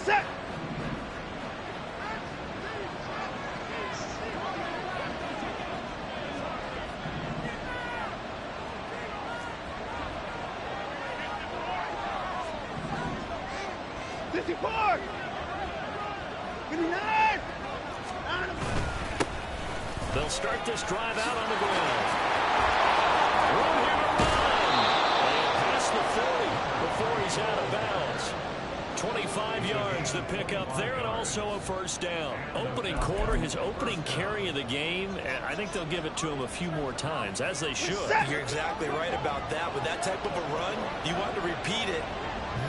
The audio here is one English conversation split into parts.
Set. They'll start this drive out on the ground. Room here to run. And past the 40 before he's out of bounds. 25 yards to pick up there, and also a first down. Opening quarter, his opening carry of the game, and I think they'll give it to him a few more times, as they should. You're exactly right about that. With that type of a run, you want to repeat it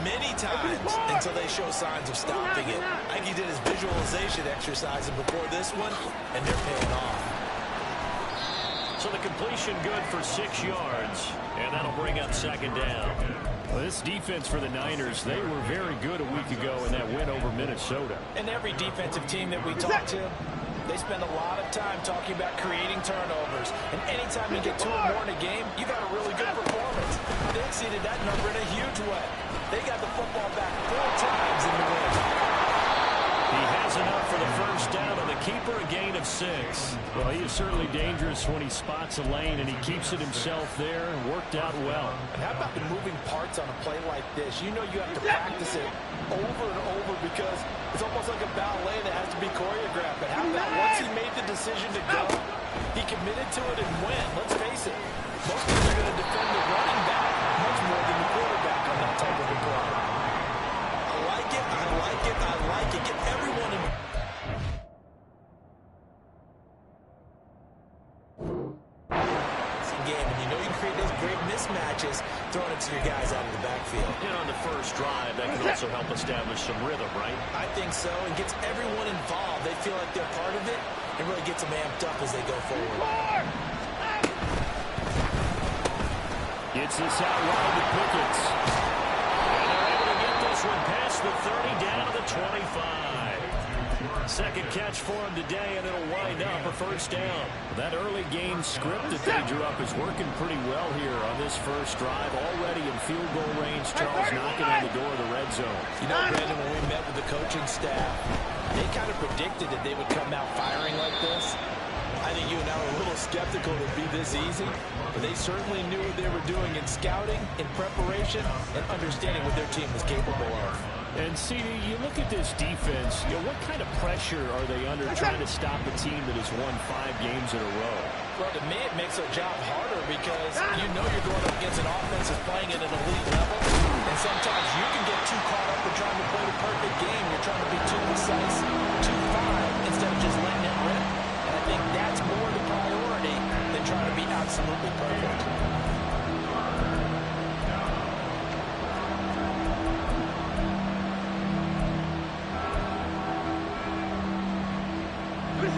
many times until they show signs of stopping it. I think he did his visualization exercises before this one, and they're paying off. So the completion good for 6 yards, and that'll bring up second down. Well, this defense for the Niners, they were very good a week ago in that win over Minnesota. And every defensive team that we talk to, they spend a lot of time talking about creating turnovers. And anytime you get 2 or more in a game, you've got a really good performance. They exceeded that number in a huge way. They got the football back 4 times in the win. He has enough for the first down, and the keeper a gain of 6. Well, he is certainly dangerous when he spots a lane, and he keeps it himself there and worked out well. And how about the moving parts on a play like this? You know you have to practice it over and over because it's almost like a ballet that has to be choreographed. But how about once he made the decision to go, he committed to it and went. Let's face it, most teams are going to defend the running back much more than the quarterback on that type of a play. I like it, I like it, I like it. Get everyone in. It's a game, and you know you create those great mismatches throwing it to your guys out of the backfield. And on the first drive, that can also help establish some rhythm, right? I think so, and gets everyone involved. They feel like they're part of it, and really gets them amped up as they go forward. Gets this out wide to Pickens. And they're able to get this one past the 30 down to the 25. Second catch for him today, and it'll wind up a first down. That early game script that they drew up is working pretty well here on this first drive. Already in field goal range, Charles knocking on the door of the red zone. You know, Brandon, when we met with the coaching staff, they kind of predicted that they would come out firing like this. I think you and I were a little skeptical it would be this easy, but they certainly knew what they were doing in scouting, in preparation, and understanding what their team was capable of. And, CD, you look at this defense, you know, what kind of pressure are they under trying to stop a team that has won 5 games in a row? Well, to me, it makes their job harder because you know you're going up against an offense that's playing at an elite level, and sometimes you can get too caught up in trying to play the perfect game. You're trying to be too precise, too fine, instead of just letting it rip. And I think that's more the priority than trying to be absolutely perfect.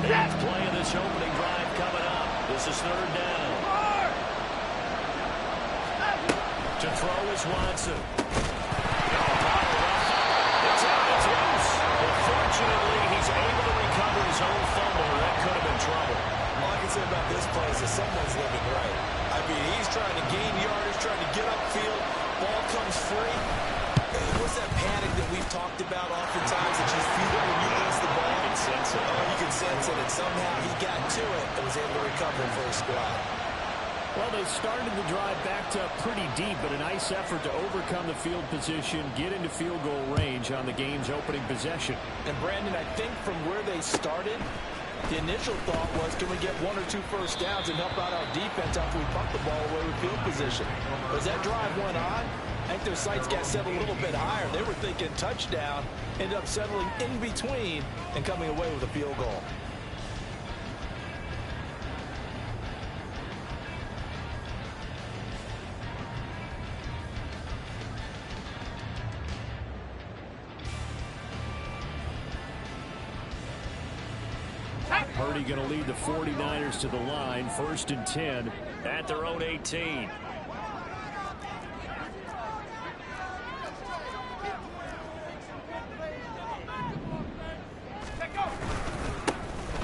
Eighth play of this opening drive coming up. This is third down. To throw is Watson. It's out, it's loose. But fortunately, he's able to recover his own fumble, or that could have been trouble. All I can say about this play is that someone's living right. I mean, he's trying to gain yardage, trying to get upfield. Ball comes free. What's that panic that we've talked about oftentimes that you feel when you lose the ball? You can sense it. Oh, you can sense it, and somehow he got to it and was able to recover for a squad. Well, they started the drive backed up pretty deep, but a nice effort to overcome the field position, get into field goal range on the game's opening possession. And, Brandon, I think from where they started, the initial thought was, can we get 1 or 2 first downs and help out our defense after we punt the ball away with field position? But as that drive went on, I think their sights got set a little bit higher. They were thinking touchdown, ended up settling in between and coming away with a field goal. Purdy going to lead the 49ers to the line, 1st and 10 at their own 18.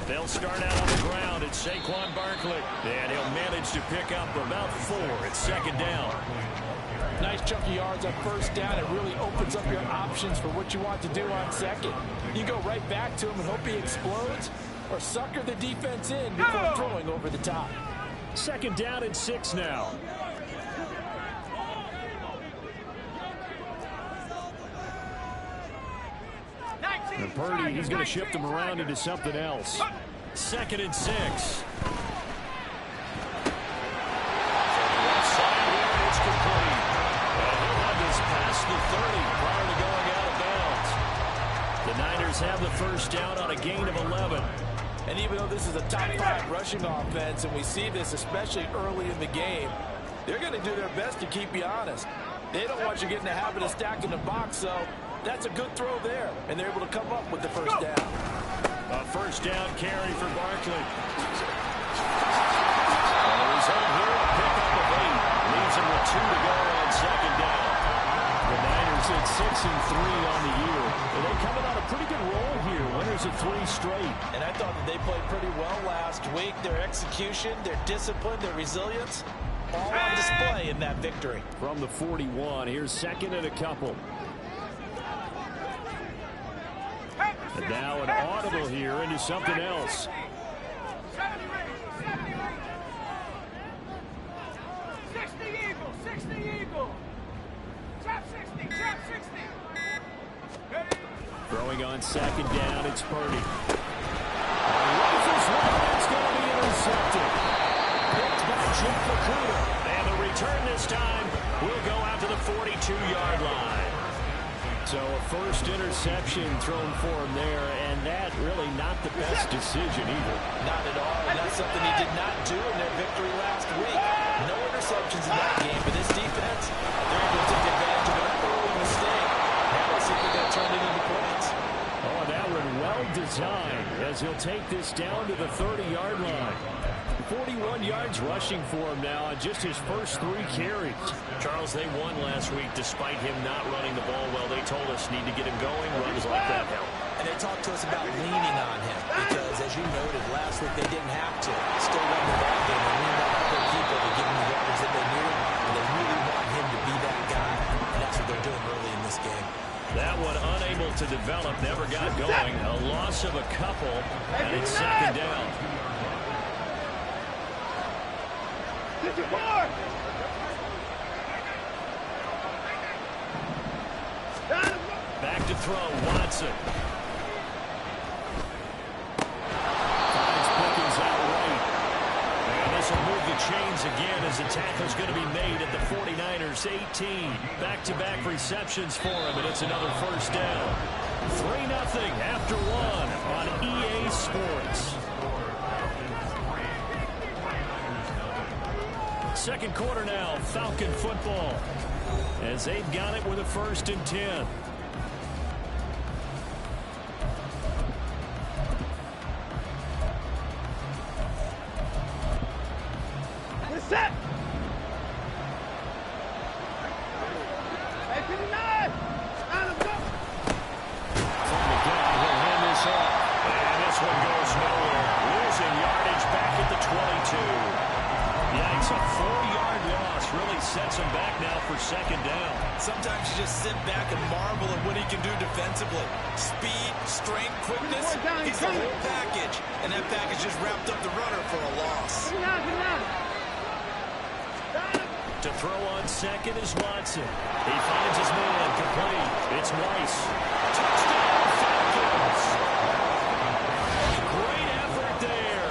They'll start out on the ground. It's Saquon Barkley. And he'll manage to pick up about 4 at second down. Nice chunky yards on first down. It really opens up your options for what you want to do on second. You go right back to him and hope he explodes, or sucker the defense in before throwing over the top. Second down and 6 now. And Purdy, he's going to shift them around into something else. Second and 6. It's complete. And he'll have this past the 30 prior to going out of bounds. The Niners have the first down on a gain of 11. And even though this is a top 5 rushing offense, and we see this especially early in the game, they're going to do their best to keep you honest. They don't want you getting the habit of stacking the box, so that's a good throw there, and they're able to come up with the first down. A first down carry for Barkley. And the result here, a pickup of 8. Leaves him with 2 to go on second down. The Niners at 6-3 on the year. And they're coming on a pretty good roll here. Winners of 3 straight. And I thought that they played pretty well last week. Their execution, their discipline, their resilience, all on display in that victory. From the 41, here's second and a couple. And now an audible here into something else. 60 Eagle, 60 Eagle. Trap 60, trap 60. Throwing on second down, it's Purdy. Rifles one, it's going to be intercepted. Picked by Jeff Okuda. And the return this time will go out to the 42-yard line. So a first interception thrown for him there, and that really not the best decision either. Not at all, and that's something he did not do in their victory last week. No interceptions in that game, but this defense, they're able to take advantage of an early mistake. Now let's see if they got turned it into points. Oh, that one well designed as he'll take this down to the 30-yard line. 41 yards rushing for him now on just his first 3 carries. Charles, they won last week despite him not running the ball well. They told us need to get him going. Runs like that help. And they talked to us about leaning on him because, as you noted, last week they didn't have to. Still run the ball game and leaned on other people to give them the yardage that they needed. And they really want him to be that guy. And that's what they're doing early in this game. That one unable to develop, never got going. A loss of a couple, and it's second down. Back to throw, Watson. Finds Pickens out right. And this will move the chains again as the tackle's going to be made at the 49ers 18. Back-to-back receptions for him, and it's another first down. 3-0 after 1 on EA Sports. Second quarter now, Falcon football, as they've got it with a 1st and 10. Set. From the gun, he'll hand this off. And this one goes nowhere. Losing yardage back at the 22. Yikes, a 4-yard loss really sets him back now for second down. Sometimes you just sit back and marvel at what he can do defensively. Speed, strength, quickness, he's the whole package. And that package just wrapped up the runner for a loss. To throw on second is Watson. He finds his man, complete. It's Rice. Touchdown, Falcons! Great effort there.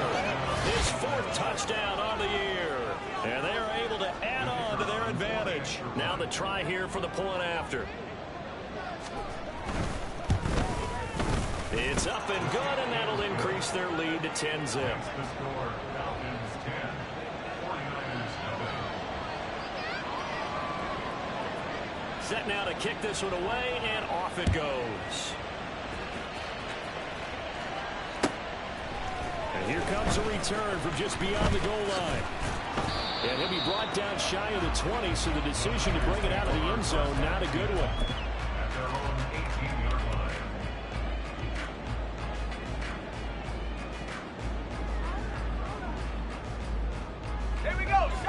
His 4th touchdown on the year. And they are able to add on to their advantage. Now the try here for the point after. It's up and good, and that'll increase their lead to 10-zip. Set now to kick this one away, and off it goes. And here comes a return from just beyond the goal line. And he'll be brought down shy of the 20, so the decision to bring it out of the end zone, not a good one.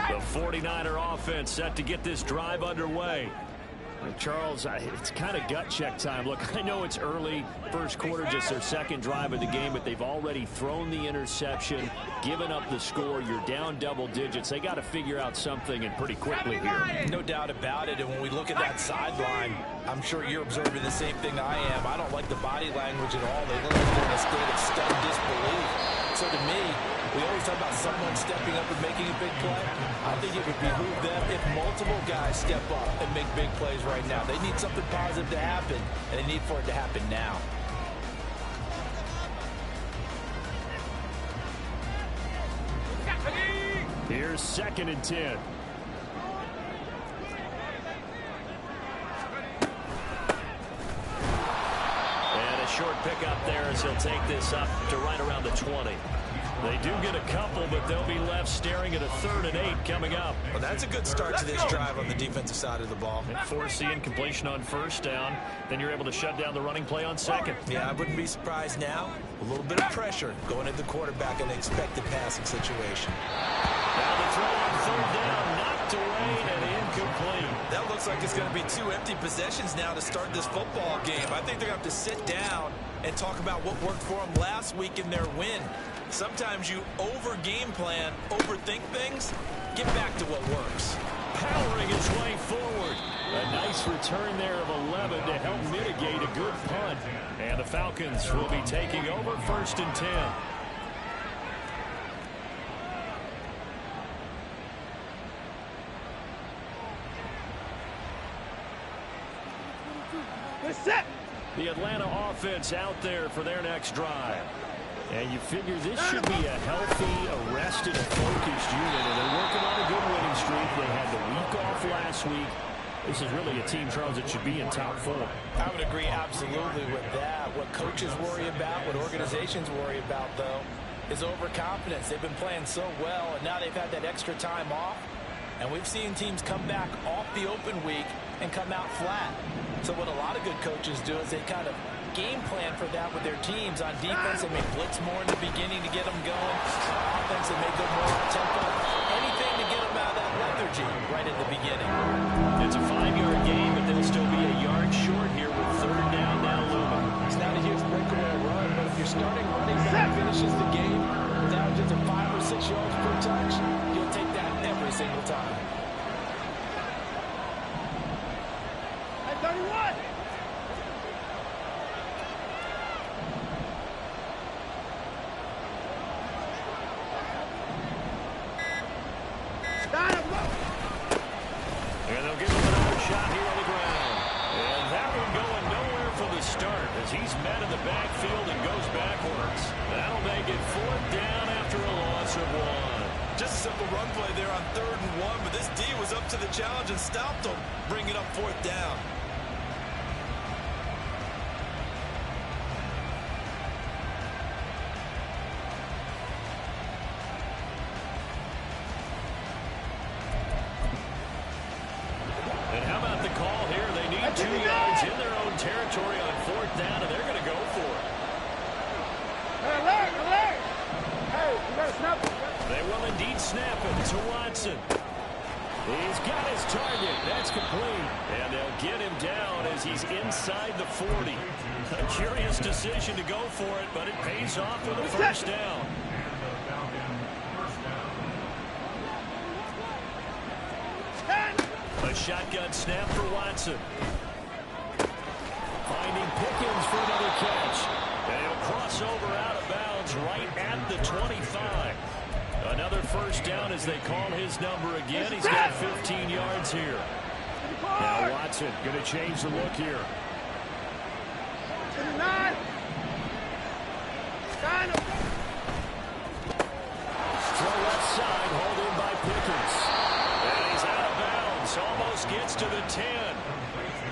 The 49er offense set to get this drive underway. Charles, it's kind of gut check time. Look, I know it's early, first quarter, just their second drive of the game, but they've already thrown the interception, given up the score. You're down double digits. They got to figure out something, and pretty quickly here. No doubt about it. And when we look at that sideline, I'm sure you're observing the same thing I am. I don't like the body language at all. They look like they're in a state of stunned disbelief. So to me, we always talk about someone stepping up and making a big play. I think it would behoove them if multiple guys step up and make big plays right now. They need something positive to happen, and they need for it to happen now. Here's 2nd and 10. And a short pickup there as he'll take this up to right around the 20. They do get a couple, but they'll be left staring at a 3rd and 8 coming up. Well, that's a good start to this drive on the defensive side of the ball. Force the incompletion on 1st down. Then you're able to shut down the running play on 2nd. Yeah, I wouldn't be surprised now. A little bit of pressure going at the quarterback in an expected passing situation. Now the throw on 3rd down, knocked away and incomplete. That looks like it's going to be 2 empty possessions now to start this football game. I think they're going to have to sit down and talk about what worked for them last week in their win. Sometimes you over-game plan, overthink things. Get back to what works. Powering his way forward. A nice return there of 11 to help mitigate a good punt. And the Falcons will be taking over 1st and 10. We're set. The Atlanta offense out there for their next drive. And you figure this should be a healthy, arrested, focused unit. And they're working on a good winning streak. They had the week off last week. This is really a team, Charles, that should be in top form. I would agree absolutely with that. What coaches worry about, what organizations worry about, though, is overconfidence. They've been playing so well, and now they've had that extra time off. And we've seen teams come back off the open week and come out flat. So what a lot of good coaches do is they kind of game plan for that with their teams. On defense, they may blitz more in the beginning to get them going. Offense, they may go more on tempo. Anything to get them out of that lethargy right at the beginning. It's a 5-yard gain, but they'll still be a yard short here with 3rd down now looming. It's not a huge breakaway run, but if your starting running back finishes the game down just a 5 or 6 yards per touch, you'll take that every single time. At 31. And they'll give him another shot here on the ground. And that one going nowhere from the start as he's met in the backfield and goes backwards. That'll make it 4th down after a loss of 1. Just a simple run play there on 3rd and 1, but this D was up to the challenge and stopped him, bringing up 4th down. And how about the call here? They need 2 yards in their own territory on 4th down, and they're going to go for it. Alert, alert. Hey, you better snap it. They will indeed snap it to Watson. He's got his target. That's complete. And they'll get him down as he's inside the 40. A curious decision to go for it, but it pays off with a 1st down. A shotgun snap for Watson. Finding Pickens for another catch. And he'll cross over out of bounds right at the 25. Another 1st down as they call his number again. He's got 15 yards here. Now Watson going to change the look here. 29. Throw left side, hauled in by Pickens. And he's out of bounds. Almost gets to the 10.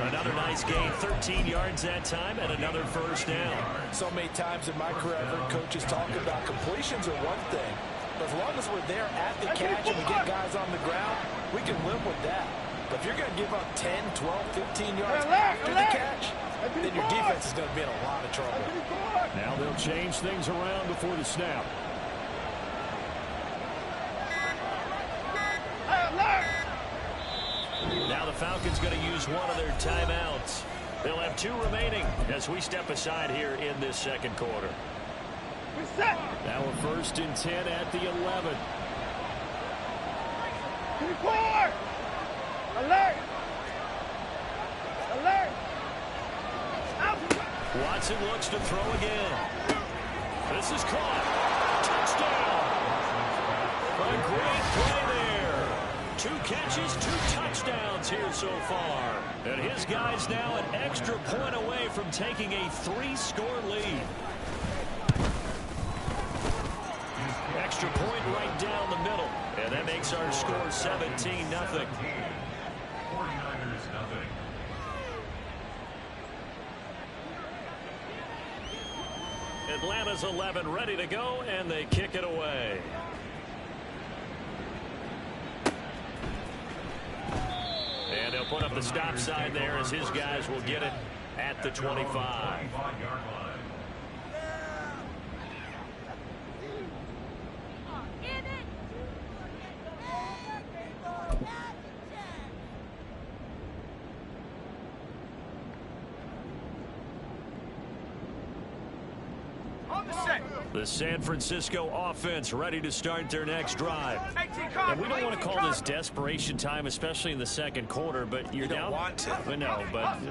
Another nice gain, 13 yards that time, and another 1st down. So many times in my career, I've heard coaches talk about completions are one thing. But as long as we're there at the catch and we get guys on the ground, we can live with that. But if you're going to give up 10, 12, 15 yards after the catch, then your defense is going to be in a lot of trouble. Now they'll change things around before the snap. Now the Falcons going to use one of their timeouts. They'll have 2 remaining as we step aside here in this second quarter. Now a 1st and 10 at the 11. 4. Alert! Alert! Out! Watson looks to throw again. This is caught. Touchdown! A great play there. 2 catches, 2 touchdowns here so far. And his guy's now an extra point away from taking a 3-score lead. Extra point right down the middle. And that makes our score 17-0. 49ers nothing. Atlanta's 11 ready to go, and they kick it away. And they'll put up the stop sign there as his guys will get it at the 25. The San Francisco offense ready to start their next drive. And we don't want to call this desperation time, especially in the second quarter, but you're down. Want to. No, but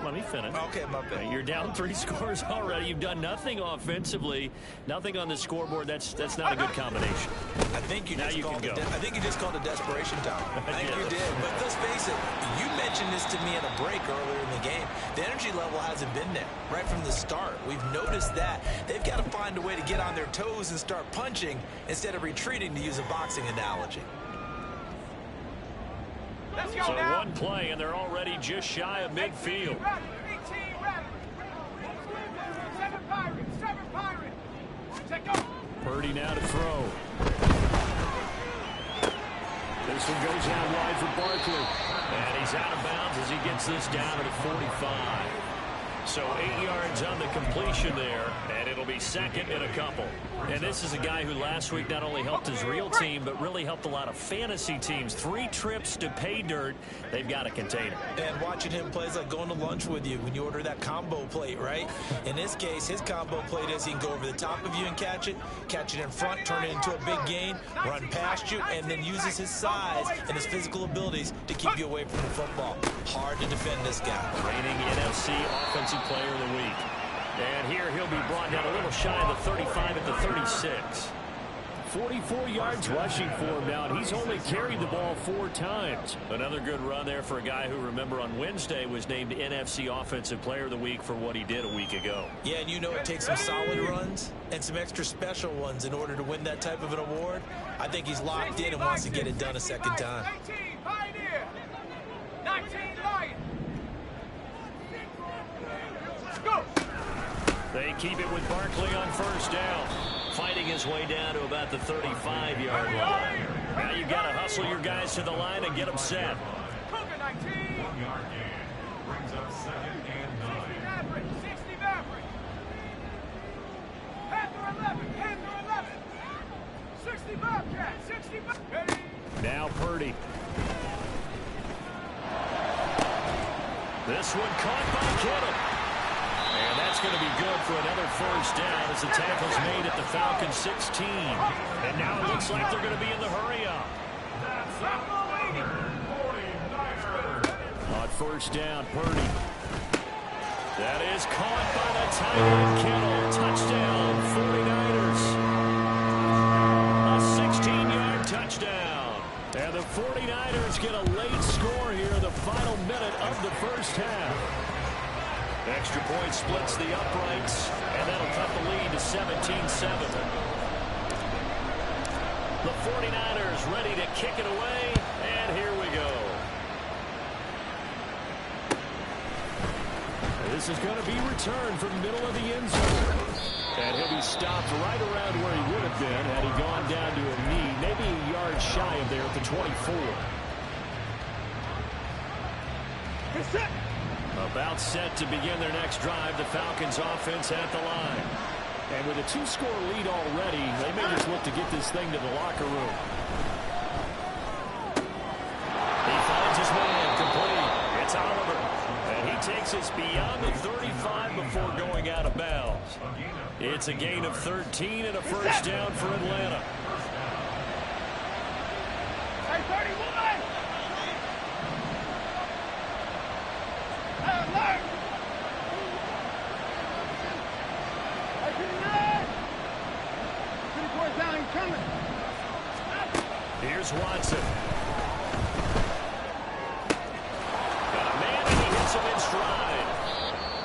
let me finish. Okay, my bad. You're down 3 scores already. You've done nothing offensively, nothing on the scoreboard. That's not a good combination. I think you just called it desperation time. I think Yeah. you did. But let's face it, you mentioned this to me in a break earlier in the game. The energy level hasn't been there right from the start. We've noticed that. They've got to find a way to get on their toes and start punching instead of retreating, to use a boxing analogy. Let's go So now. 1 play, and they're already just shy of midfield. 18 Rattler. 7 Pirates. 7 Pirates. Check go. Purdy now to throw. This one goes out wide for Barkley. And he's out of bounds as he gets this down to the 45. So 8 yards on the completion there, and it'll be second and a couple. And this is a guy who last week not only helped his real team, but really helped a lot of fantasy teams. 3 trips to pay dirt. They've got to contain him. And watching him play is like going to lunch with you when you order that combo plate, right? In this case, his combo plate is he can go over the top of you and catch it in front, turn it into a big gain, run past you, and then uses his size and his physical abilities to keep you away from the football. Hard to defend this guy. Reigning NFC Offensive Player of the Week. And here he'll be brought down a little shy of the 35 at the 36. 44 yards rushing for him now, and he's only carried the ball 4 times. Another good run there for a guy who, remember, on Wednesday was named NFC Offensive Player of the Week for what he did a week ago. Yeah, and you know it takes some solid runs and some extra special ones in order to win that type of an award. I think he's locked in and wants to get it done a second time. 19 Pioneer. 19 Lion. Let's go. They keep it with Barkley on first down. Fighting his way down to about the 35-yard line. Now you've got to hustle your guys to the line and get them set. Cougar 19. 1-yard gain. Brings up 2nd and 9. 60 Maverick. Panther 11. Panther 11. 60 Bobcat. 60 Bobcat. Now Purdy. This one caught by Kittle. And that's going to be good for another first down as the tackle's made at the Falcons 16. And now it looks like they're going to be in the hurry-up. On first down, Purdy. That is caught by the tight end, Kittle. Touchdown, 49ers. A 16-yard touchdown. And the 49ers get a late score here in the final minute of the first half. Extra point splits the uprights, and that'll cut the lead to 17-7. The 49ers ready to kick it away, and here we go. This is going to be returned from the middle of the end zone. And he'll be stopped right around where he would have been had he gone down to a knee, maybe a yard shy of there at the 24. About set to begin their next drive. The Falcons offense at the line. And with a 2-score lead already, they may just look to get this thing to the locker room. He finds his man, takes us beyond the 35 before going out of bounds. It's a gain of 13 and a first down for Atlanta. Hey, 31! Alert! Hey, 59! 34 down, he's coming. Here's Watson. Got a man and he hits him in stride.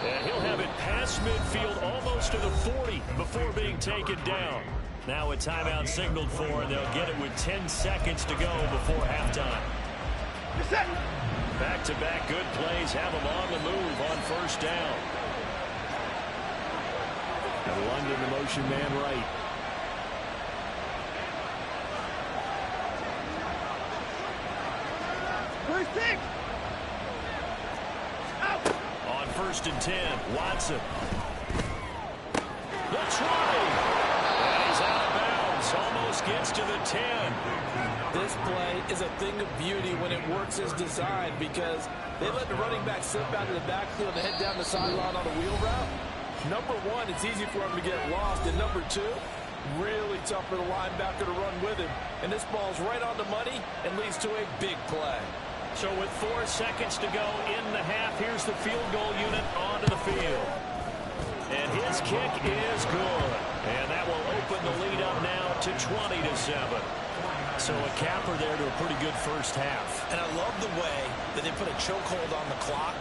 And he'll have it past midfield almost to the 40 before being taken down. Now a timeout signaled for, and they'll get it with 10 seconds to go before halftime. Back-to-back good plays have them on the move on first down. And London, the motion man right. First six! Out! On 1st and 10, Watson. The 20. And he's out of bounds. Almost gets to the 10. This play is a thing of beauty when it works as designed because they let the running back slip out of the backfield and head down the sideline on a wheel route. Number one, it's easy for him to get lost. And number two, really tough for the linebacker to run with him. And this ball's right on the money and leads to a big play. So with 4 seconds to go in the half, here's the field goal unit onto the field. And his kick is good. And that will open the lead up now to 20-7. So a capper there to a pretty good first half. And I love the way that they put a chokehold on the clock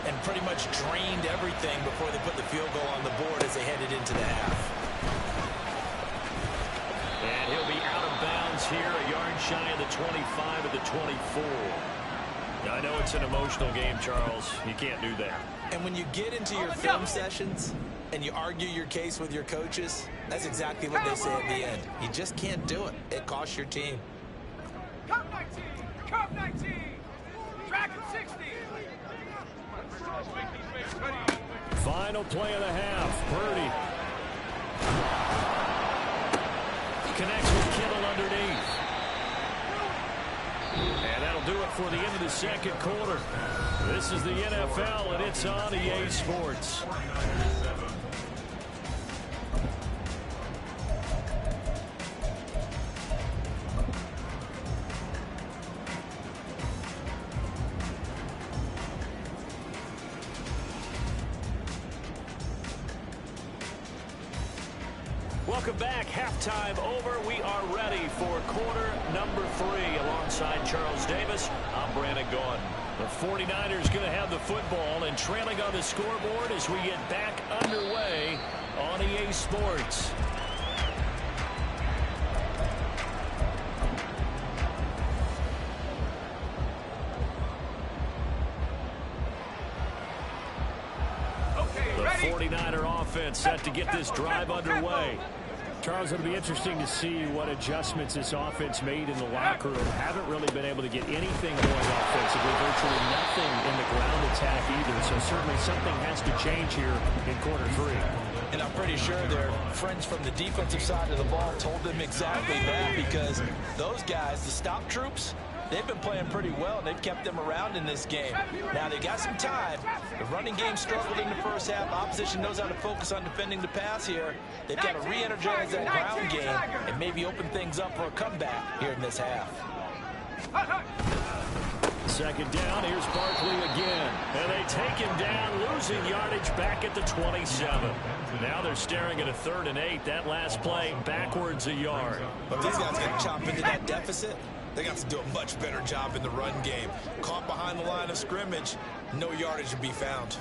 and pretty much drained everything before they put the field goal on the board as they headed into the half. And he'll be out of bounds here, a yard shy of the 25 of the 24. Now, I know it's an emotional game, Charles. You can't do that. And when you get into your film sessions and you argue your case with your coaches, that's exactly what they say at the end. You just can't do it. It costs your team. Cup 19! Cup 19! Track at 60! Final play of the half. Purdy connects with Kittle underneath. And that'll do it for the end of the second quarter. This is the NFL, and it's on EA Sports. Welcome back. Halftime over. We are ready for quarter number 3. Alongside Charles Davis, I'm Brandon Gaudin. The 49ers going to have the football and trailing on the scoreboard as we get back underway on EA Sports. The 49er offense set to get this drive underway. Charles, it'll be interesting to see what adjustments this offense made in the locker room. Haven't really been able to get anything going offensively, virtually nothing in the ground attack either. So certainly something has to change here in quarter 3. And I'm pretty sure their friends from the defensive side of the ball told them exactly that because those guys, the stop troops, they've been playing pretty well, and they've kept them around in this game. Now, they got some time. The running game struggled in the first half. Opposition knows how to focus on defending the pass here. They've got to re-energize that ground game and maybe open things up for a comeback here in this half. Second down, here's Barkley again. And they take him down, losing yardage back at the 27. Now they're staring at a 3rd and 8. That last play backwards a yard. But these guys got to chop into that deficit. They got to do a much better job in the run game. Caught behind the line of scrimmage, no yardage to be found.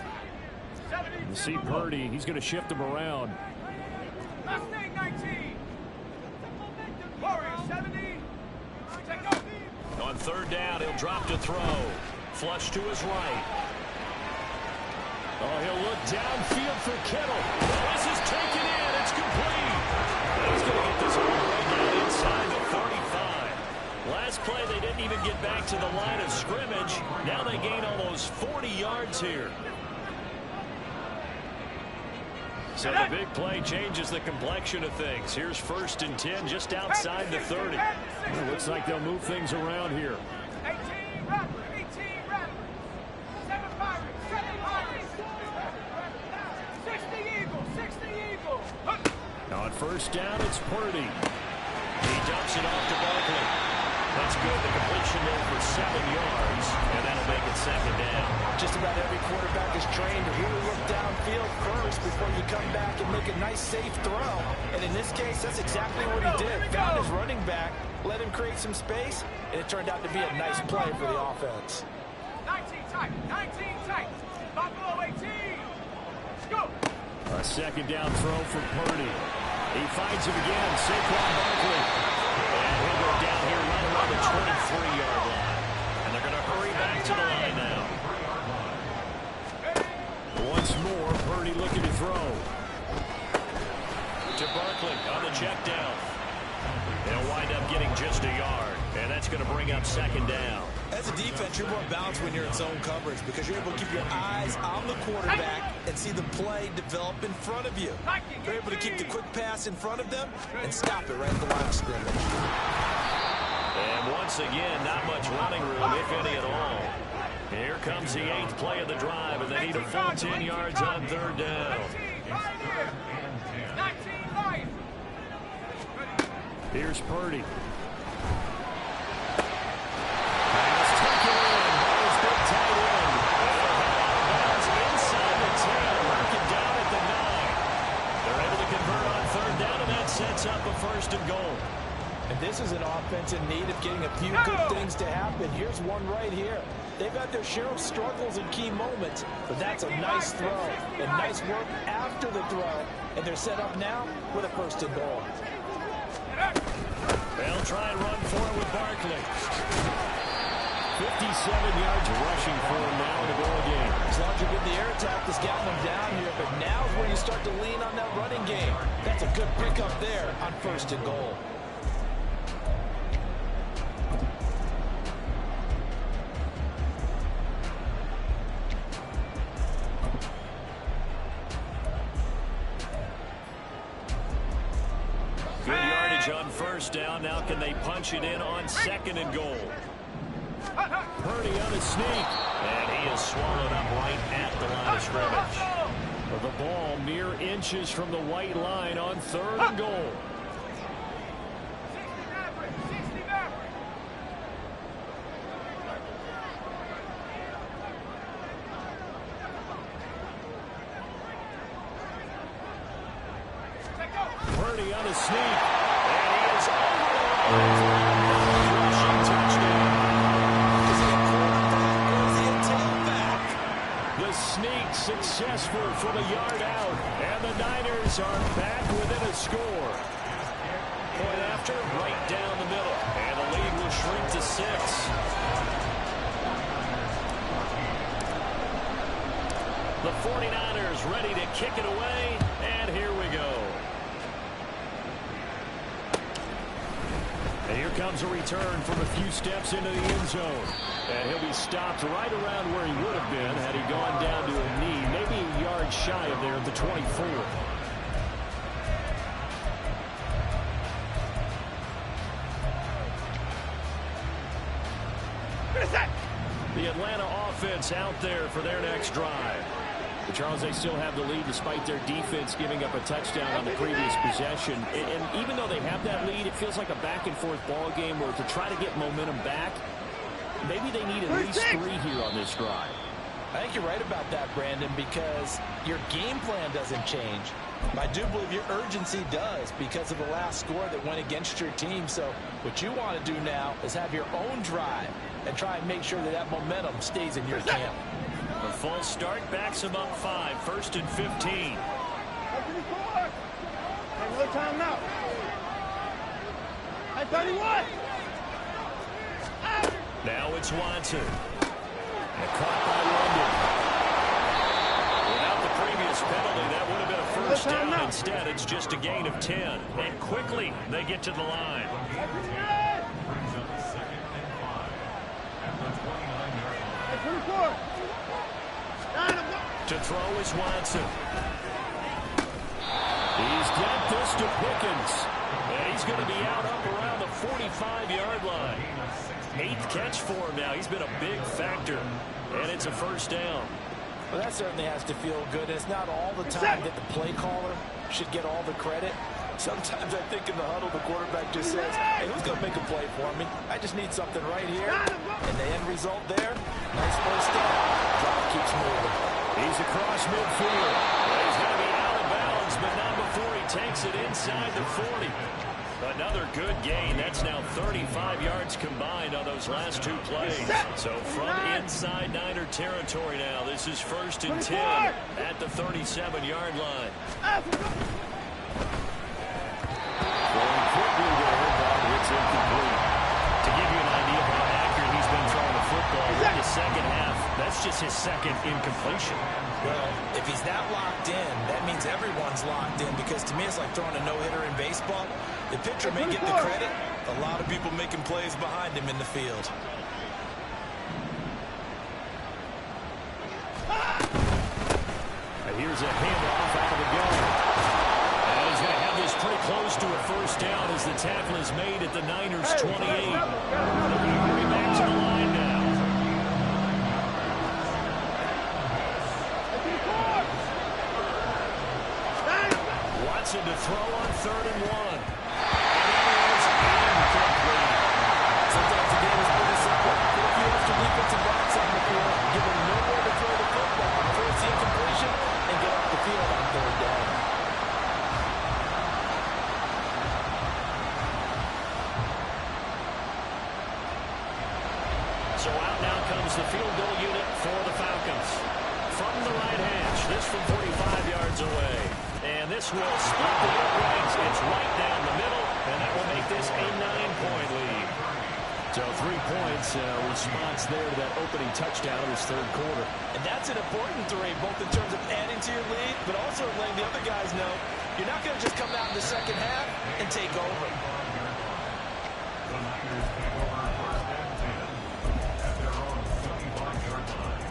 You see Purdy, he's going to shift him around. Mustang 19! Warriors 70! Take off! On 3rd down, he'll drop to throw. Flush to his right. Oh, he'll look downfield for Kittle. This is taken in. It's complete. He's going to get this one right now inside the 35. Last play, they didn't even get back to the line of scrimmage. Now they gain almost 40 yards here. So the big play changes the complexion of things. Here's 1st and 10 just outside the 30. It looks like they'll move things around here. 18 Raptors, 18 Raptors, 7 Pirates, 7 Pirates. first down, it's Purdy. He dumps it off to Barkley. That's good. The completion there for 7 yards, and that'll make it second down. Just about every quarterback is trained to really look downfield first before you come back and make a nice, safe throw. And in this case, that's exactly what he did. Found his running back, let him create some space, and it turned out to be a nice play for the offense. 19 tight, 19 tight. Buffalo 18. Let's go. A second down throw for Purdy. He finds him again. Saquon Barkley. And he'll go down here right around the 23-yard line. And they're going to hurry back to the line now. Once more, Purdy looking to throw. To Barkley on the check down. They'll wind up getting just a yard. And that's going to bring up second down. As a defense, you're more balanced when you're in zone coverage because you're able to keep your eyes on the quarterback and see the play develop in front of you. You're able to keep the quick pass in front of them and stop it right at the line of scrimmage. And once again, not much running room, if any at all. Here comes the 8th play of the drive, and they need a full 10 yards on third down. 19-5. Here's Purdy. Sets up a first and goal. And this is an offense in need of getting a few good things to happen. Here's one right here. They've had their share of struggles in key moments, but that's a nice throw and nice work after the throw. And they're set up now with a first and goal. They'll try and run for it with Barkley. 57 yards rushing for him now in the goal game. As long as you're getting the air attack that's gotten them down here, but now is where you start to lean on that running game. That's a good pickup there on first and goal. Good yardage on first down. Now can they punch it in on second and goal? Purdy on a sneak, and he is swallowed up right at the line of scrimmage. The ball mere inches from the white line on third and goal. 60 Maverick. Purdy on a sneak, and he is over the line. Rushing touchdown. The sneak successful from a yard out, and the Niners are back within a score. Point after, right down the middle, and the lead will shrink to 6. The 49ers ready to kick it away, and here we go. And here comes a return from a few steps into the end zone. And he'll be stopped right around where he would have been had he gone down to a knee, maybe a yard shy of there at the 24. The Atlanta offense out there for their next drive. But Charles, they still have the lead despite their defense giving up a touchdown on the previous possession. And even though they have that lead, it feels like a back-and-forth ball game where to try to get momentum back, maybe they need at least 3 here on this drive. I think you're right about that, Brandon, because your game plan doesn't change. I do believe your urgency does because of the last score that went against your team. So what you want to do now is have your own drive and try and make sure that that momentum stays in your camp. The false start backs him up 5, 1st and 15. Another timeout. At 31. Now it's Watson. And caught by London. Without the previous penalty, that would have been a first down. Instead, it's just a gain of 10. And quickly, they get to the line. Brings up 2nd and 5 at the 29-yard line. To throw is Watson. He's got this to Pickens. And he's going to be out up around the 45-yard line. 8th catch for him now. He's been a big factor. And it's a first down. Well, that certainly has to feel good. It's not all the time that the play caller should get all the credit. Sometimes I think in the huddle, the quarterback just says, hey, who's going to make a play for me? I just need something right here. And the end result there, nice first down. Drive keeps moving. He's across midfield. He's going to be out of bounds, but not before he takes it inside the 40. Another good gain. That's now 35 yards combined on those last two plays. So from inside Niner territory now, this is 1st and 10 at the 37-yard line. Going quickly there, but it's incomplete. To give you an idea of how accurate he's been throwing the football in the second half, that's just his second incompletion. Well, if he's that locked in, that means everyone's locked in, because to me it's like throwing a no-hitter in baseball. The pitcher may get the credit. A lot of people making plays behind him in the field. And here's a handoff out of the gun. And he's going to have this pretty close to a first down as the tackle is made at the Niners' 28. Bring back to the line now. Watson to throw on 3rd and 1. Sometimes the game is pretty simple. Put a few extra defensive backs on the field, give them nowhere to throw the football, force the incompletion, and get off the field on 3rd down. So out now comes the field goal unit for the Falcons. From the right hash, this from 45 yards away. And this will split the uprights. It's right down the middle, and that will make this a 9-point lead. So 3 points, response there to that opening touchdown in this 3rd quarter. And that's an important 3, both in terms of adding to your lead, but also letting the other guys know you're not going to just come out in the second half and take over. The Niners take over 1st and 10 at their own 25-yard line.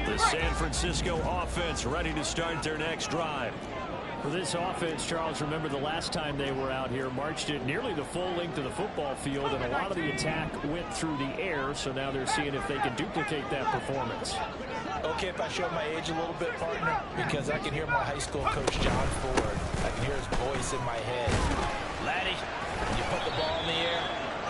The San Francisco offense ready to start their next drive. For this offense, Charles, remember the last time they were out here, marched it nearly the full length of the football field, and a lot of the attack went through the air, so now they're seeing if they can duplicate that performance. Okay, if I show my age a little bit, partner, because I can hear my high school coach, John Ford. I can hear his voice in my head. Laddie, when you put the ball in the air,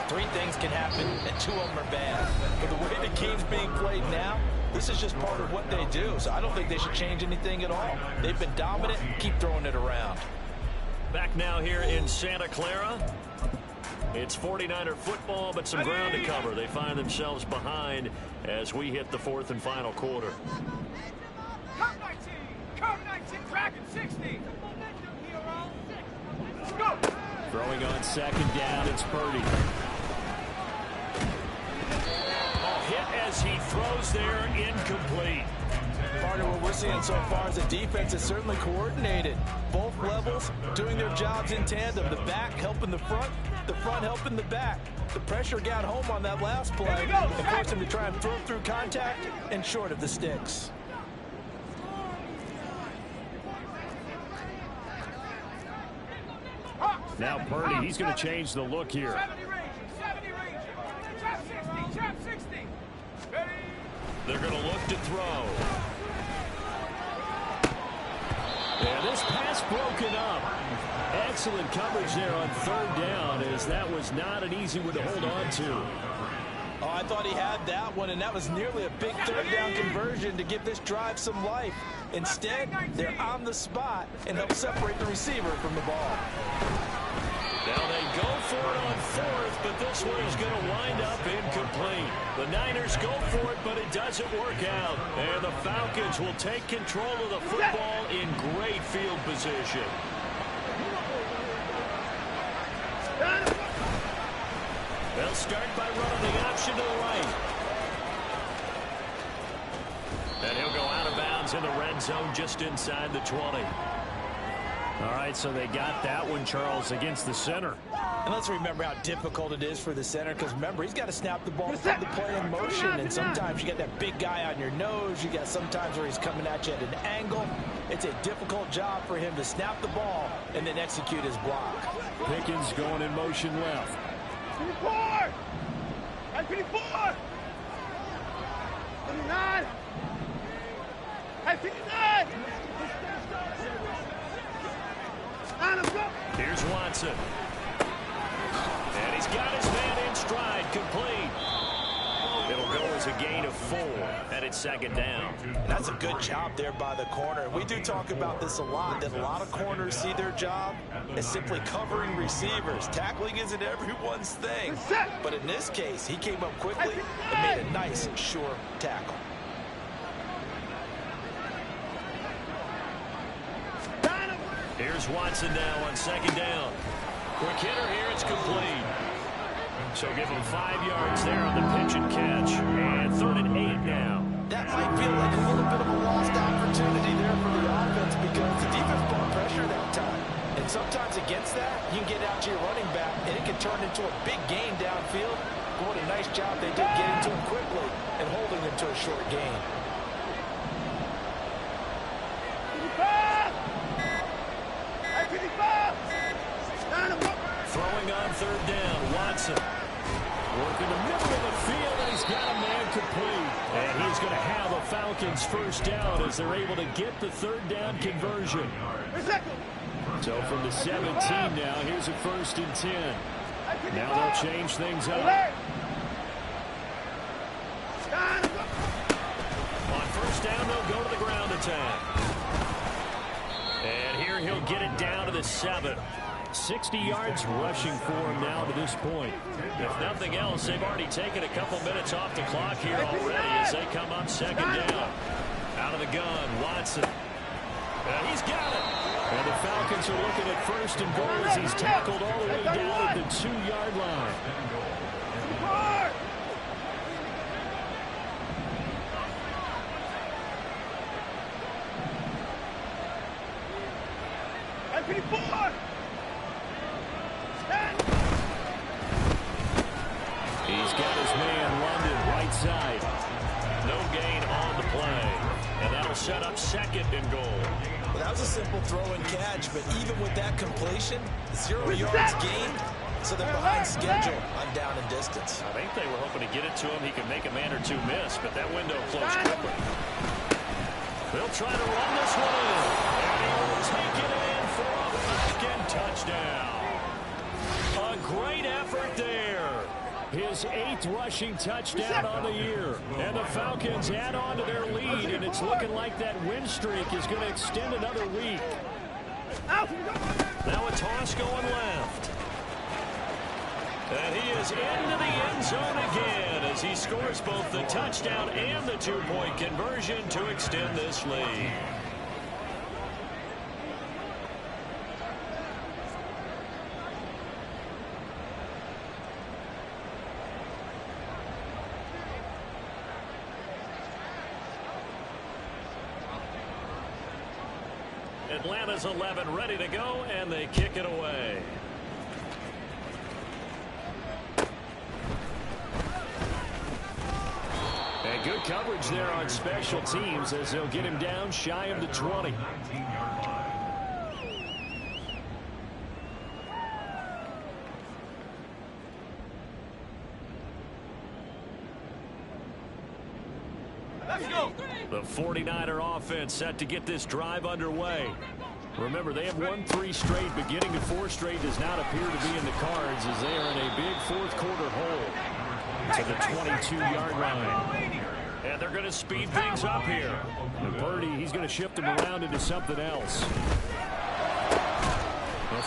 3 things can happen, and 2 of them are bad. But the way the game's being played now, this is just part of what they do, so I don't think they should change anything at all. They've been dominant. Keep throwing it around. Back now here in Santa Clara. It's 49er football, but some ground to cover. They find themselves behind as we hit the 4th and final quarter. Come 19, Dragon 60. Let's go. Throwing on 2nd down, it's Purdy. Hit as he throws there, incomplete. Partner, what we're seeing so far is the defense is certainly coordinated. Both levels doing their jobs in tandem. The back helping the front helping the back. The pressure got home on that last play and forced him to try and throw through contact and short of the sticks. Now Purdy, he's going to change the look here. 70 range. Trap 60. Ready. They're going to look to throw. Yeah, this pass broken up. Excellent coverage there on 3rd down, as that was not an easy one to hold on to. Oh, I thought he had that one, and that was nearly a big 3rd down conversion to give this drive some life. Instead, they're on the spot and help separate the receiver from the ball. Now they go for it on 4th, but this one is going to wind up incomplete. The Niners go for it, but it doesn't work out. And the Falcons will take control of the football in great field position. They'll start by running the option to the right. And he'll go out of bounds in the red zone just inside the 20. All right, so they got that one, Charles, against the center. And let's remember how difficult it is for the center, because remember, he's got to snap the ball, put the play in motion, and sometimes you got that big guy on your nose. You got sometimes where he's coming at you at an angle. It's a difficult job for him to snap the ball and then execute his block. Pickens going in motion left. 24! 24! 29! Here's Watson. And he's got his man in stride, complete. It'll go as a gain of 4, and it's second down. And that's a good job there by the corner. We do talk about this a lot, that a lot of corners see their job as simply covering receivers. Tackling isn't everyone's thing. But in this case, he came up quickly and made a nice, sure tackle. Here's Watson now on second down. Quick hitter here, it's complete. So give him 5 yards there on the pitch and catch. And 3rd and 8 now. That might feel like a little bit of a lost opportunity there for the offense because the defense brought pressure that time. And sometimes against that, you can get out to your running back, and it can turn into a big gain downfield. But what a nice job they did getting to him quickly and holding him to a short gain. Throwing on 3rd down, Watson. Working the middle of the field, and he's got a man complete. And he's going to have a Falcons first down as they're able to get the 3rd down conversion. So from the 17 now, here's a 1st and 10. Now they'll change things up. On 1st down, they'll go to the ground attack. And here he'll get it down to the 7. 60 yards rushing for him now to this point. If nothing else, they've already taken a couple minutes off the clock here already as they come up 2nd down. Out of the gun, Watson. And he's got it. And the Falcons are looking at 1st and goal as he's tackled all the way down at the 2-yard line. He's got his man London right side. No gain on the play. And that'll set up 2nd and goal. Well, that was a simple throw and catch, but even with that completion, 0 yards gained, so they're behind schedule on down and distance. I think they were hoping to get it to him. He could make a man or 2 miss, but that window closed quickly. They'll try to run this one in. And he will take it in for a back-end touchdown. A great effort there. His 8th rushing touchdown on the year. And the Falcons add on to their lead, and it's looking like that win streak is going to extend another week. Now a toss going left. And he is into the end zone again as he scores both the touchdown and the 2-point conversion to extend this lead. Atlanta's 11 ready to go, and they kick it away. And good coverage there on special teams as they'll get him down shy of the 20. Let's go. The 49er offense set to get this drive underway. Remember, they have won 3 straight, but getting to 4 straight does not appear to be in the cards as they are in a big 4th quarter hole to the 22-yard line. And they're going to speed things up here. And Purdy, he's going to shift him around into something else. The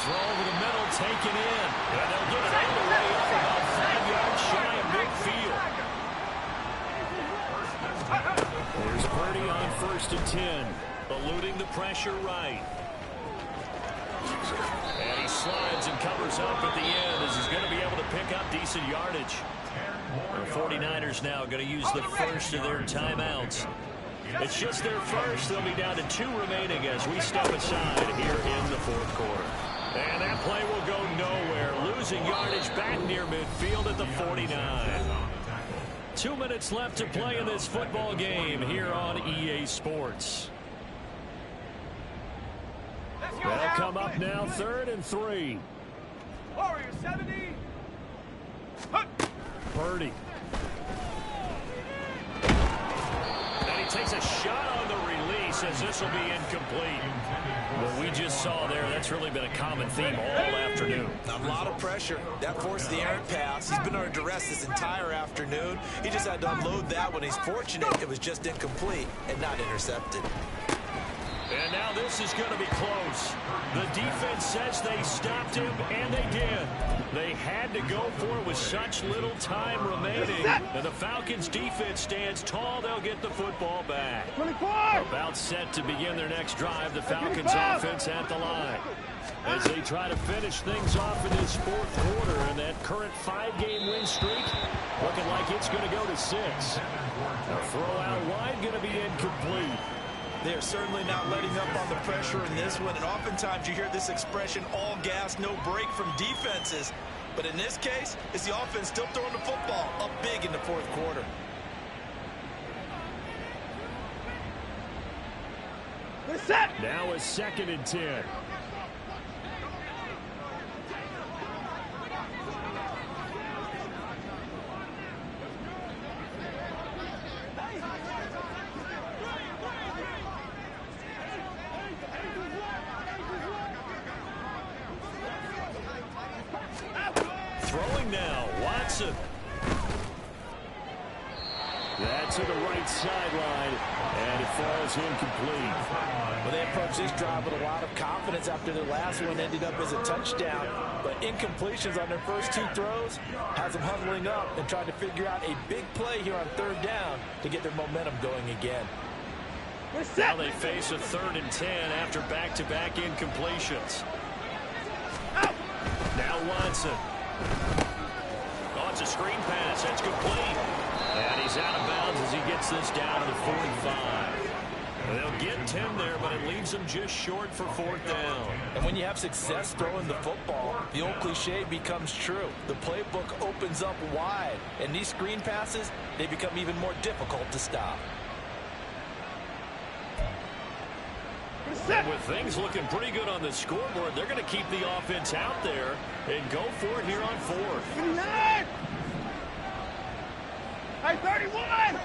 throw over the middle, taken in. And they'll get it all the way up about 5 yards shy of midfield. There's Purdy on 1st and 10, eluding the pressure right. And he slides and covers up at the end as he's going to be able to pick up decent yardage. The 49ers now going to use the first of their timeouts. It's just their first. They'll be down to 2 remaining as we step aside here in the 4th quarter. And that play will go nowhere, losing yardage back near midfield at the 49. 2 minutes left to play in this football game here on EA Sports. They'll come up now 3rd and 3. Warrior 70. Purdy. And he takes a shot on the release, says this will be incomplete. What we just saw there, that's really been a common theme all afternoon. A lot of pressure. That forced the errant pass. He's been under duress this entire afternoon. He just had to unload that one. He's fortunate it was just incomplete and not intercepted. And now this is going to be close. The defense says they stopped him, and they did. They had to go for it with such little time remaining. And the Falcons defense stands tall. They'll get the football back. 24! About set to begin their next drive. The Falcons offense at the line. As they try to finish things off in this fourth quarter, and that current 5-game win streak looking like it's going to go to 6. A throw out wide going to be incomplete. They are certainly not letting up on the pressure in this one, and oftentimes you hear this expression, all gas, no break from defenses. But in this case, it's the offense still throwing the football up big in the fourth quarter. Now a 2nd and 10. Throwing now, Watson. That's to the right sideline, and it falls incomplete. Well, they approached this drive with a lot of confidence after their last one ended up as a touchdown. But incompletions on their first 2 throws has them huddling up and trying to figure out a big play here on 3rd down to get their momentum going again. Now they face a 3rd and 10 after back-to-back incompletions. Now Watson. Oh, it's a screen pass. That's complete. And he's out of bounds as he gets this down to the 45. They'll get 10 there, but it leaves them just short for 4th down. And when you have success throwing the football, the old cliche becomes true. The playbook opens up wide, and these screen passes, they become even more difficult to stop. And with things looking pretty good on the scoreboard, they're going to keep the offense out there and go for it here on 4th. Hey, 31!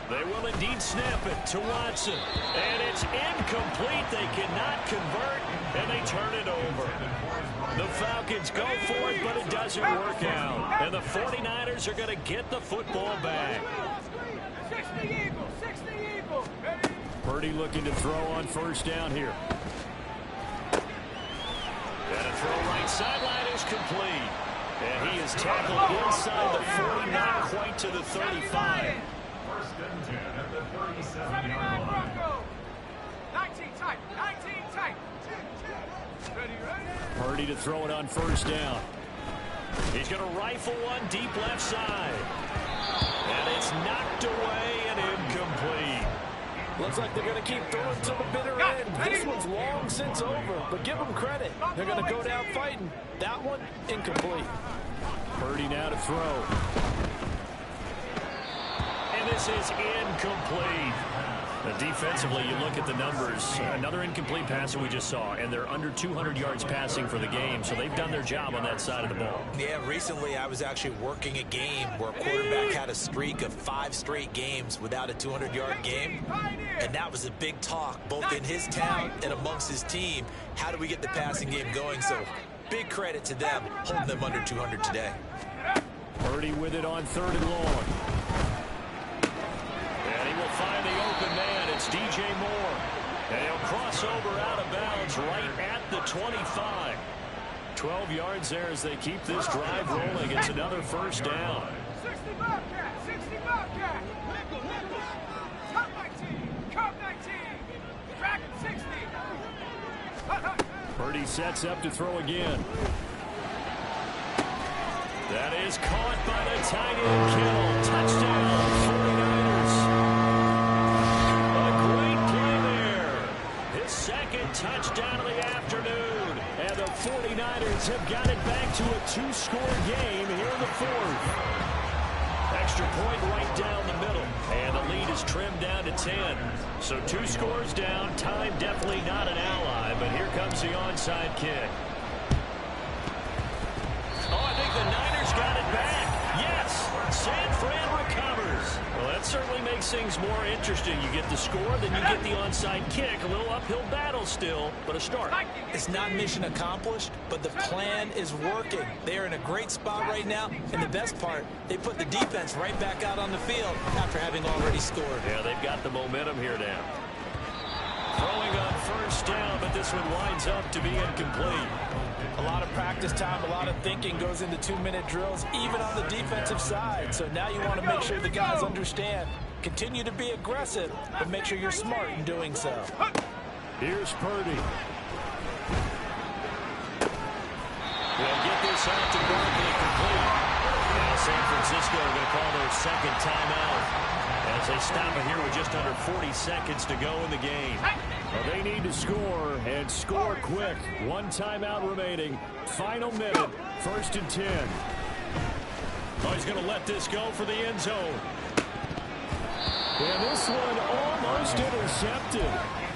They will indeed snap it to Watson. And it's incomplete. They cannot convert, and they turn it over. The Falcons go for it, but it doesn't work out. And the 49ers are going to get the football back. 60 Eagles, 60 Eagles. Purdy looking to throw on 1st down here. And a throw right sideline is complete. And he is tackled inside the 40, not quite to the 35. 1st and 10 at the 37-yard 79 line. Broncos. 19 tight, 19 tight. Ready? Purdy to throw it on 1st down. He's going to rifle one deep left side. And it's knocked away and incomplete. Looks like they're going to keep throwing to the bitter end. This one's long since over, but give them credit. They're going to go down fighting. That one, incomplete. Purdy now to throw. And this is incomplete. Defensively, you look at the numbers. Another incomplete pass that we just saw, and they're under 200 yards passing for the game, so they've done their job on that side of the ball. Yeah, recently I was actually working a game where a quarterback had a streak of 5 straight games without a 200-yard game, and that was a big talk both in his town and amongst his team. How do we get the passing game going? So big credit to them holding them under 200 today. Purdy with it on 3rd and long. And he will find the open man. It's DJ Moore. And he'll cross over out of bounds right at the 25. 12 yards there as they keep this drive rolling. It's another 1st down. 60 Bobcat, 60 Bobcat. Top 19, Cub 19, Dragon 60. Purdy sets up to throw again. That is caught by the tight end, Kittle. Touchdown, 49ers. A great play there. His 2nd touchdown of the afternoon. And the 49ers have got it back to a 2-score game here in the 4th. Extra point right down the middle. And the lead is trimmed down to 10. So 2 scores down. Time definitely not an ally. But here comes the onside kick. Oh, I think the Niners got it back. Yes, San Fran recovers. Well, that certainly makes makes things more interesting. You get the score, then you get the onside kick. A little uphill battle still, but a start. It's not mission accomplished, but the plan is working. They are in a great spot right now, and the best part, they put the defense right back out on the field after having already scored. Yeah, they've got the momentum here now. Throwing on first down, but this one winds up to be incomplete. A lot of practice time, a lot of thinking goes into 2-minute drills, even on the defensive side. So now you want to make sure the guys understand. Continue to be aggressive, but make sure you're smart in doing so. Here's Purdy. They'll get this out to Barkley complete. Now San Francisco are going to call their second timeout as they stop it here with just under 40 seconds to go in the game. Well, they need to score, and score quick. One timeout remaining. Final minute, 1st and 10. Oh, he's going to let this go for the end zone. And this one almost intercepted.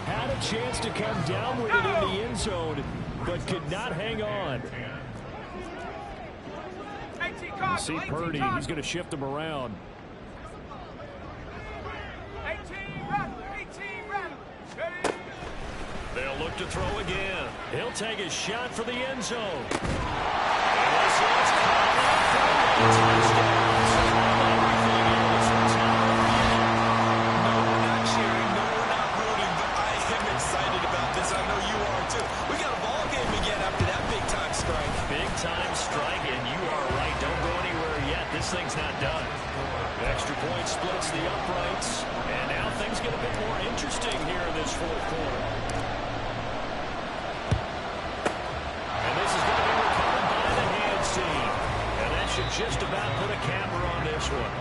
Had a chance to come down with it in the end zone, but could not hang on. You see Purdy, he's going to shift him around. 18 Rattler. They'll look to throw again. He'll take a shot for the end zone. And this is touchdown. No, we're not cheering. No, we're not rooting, but I am excited about this. I know you are, too. We got a ball game again after that big-time strike. Big-time strike, and you are right. Don't go anywhere yet. This thing's not done. Extra point splits the uprights, and now things get a bit more interesting here in this fourth quarter. And this is going to be recovered by the hands team. And that should just about put a capper on this one.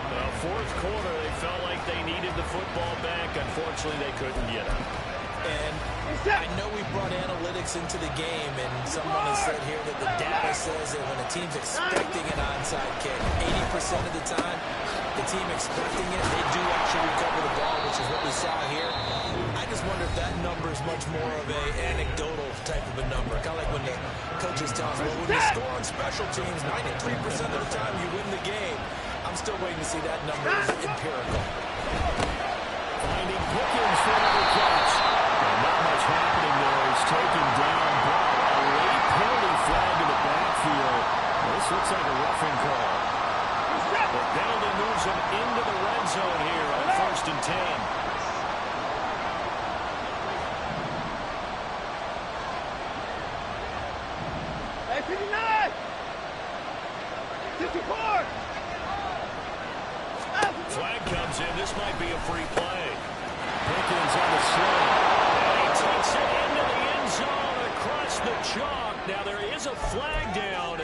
Fourth quarter, they felt like they needed the football back. Unfortunately, they couldn't get it. And I know we brought analytics into the game, and someone has said here that the data says that when a team's expecting an onside kick, 80% of the time, the team expecting it, they do actually recover the ball, which is what we saw here. I just wonder if that number is much more of an anecdotal type of a number. Kind of like when the coaches tell us, well, when you score on special teams, 93% of the time you win the game. I'm still waiting to see that number is empirical. Finding Pickens for another catch. And not much happening there. He's taken down, but a late penalty flag in the backfield. This looks like a roughing call. The penalty moves him into the red zone here on 1st and 10. Hey, 59! 64! Flag comes in. This might be a free play. Pickens on the sling. And he takes it into the end zone across the chalk. Now there is a flag down,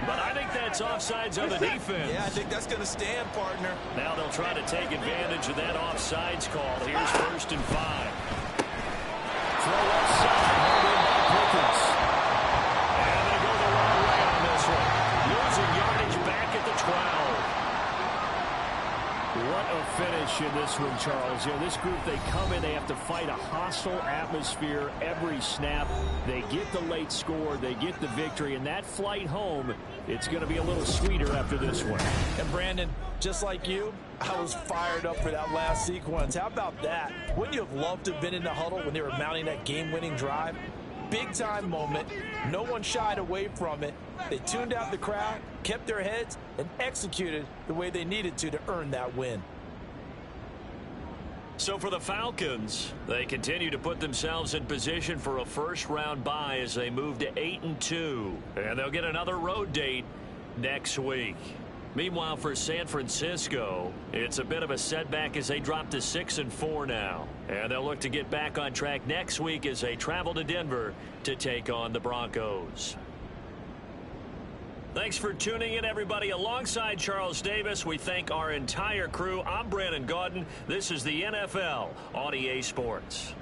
but I think that's offsides on the defense. Yeah, I think that's going to stand, partner. Now they'll try to take advantage of that offsides call. Here's 1st and 5. Throw outside. Held in by Pickens. And they go the wrong way on this one. Losing yardage back at the 12. What a finish in this one, Charles. You know, this group, they come in, they have to fight a hostile atmosphere every snap. They get the late score, they get the victory, and that flight home, it's going to be a little sweeter after this one. And Brandon, just like you, I was fired up for that last sequence. How about that? Wouldn't you have loved to have been in the huddle when they were mounting that game-winning drive? Big-time moment. No one shied away from it. They tuned out the crowd, kept their heads, and executed the way they needed to earn that win. So for the Falcons, they continue to put themselves in position for a first-round bye as they move to 8-2. And they'll get another road date next week. Meanwhile, for San Francisco, it's a bit of a setback as they drop to 6-4 now. And they'll look to get back on track next week as they travel to Denver to take on the Broncos. Thanks for tuning in, everybody. Alongside Charles Davis, we thank our entire crew. I'm Brandon Gaudin. This is the NFL on EA Sports.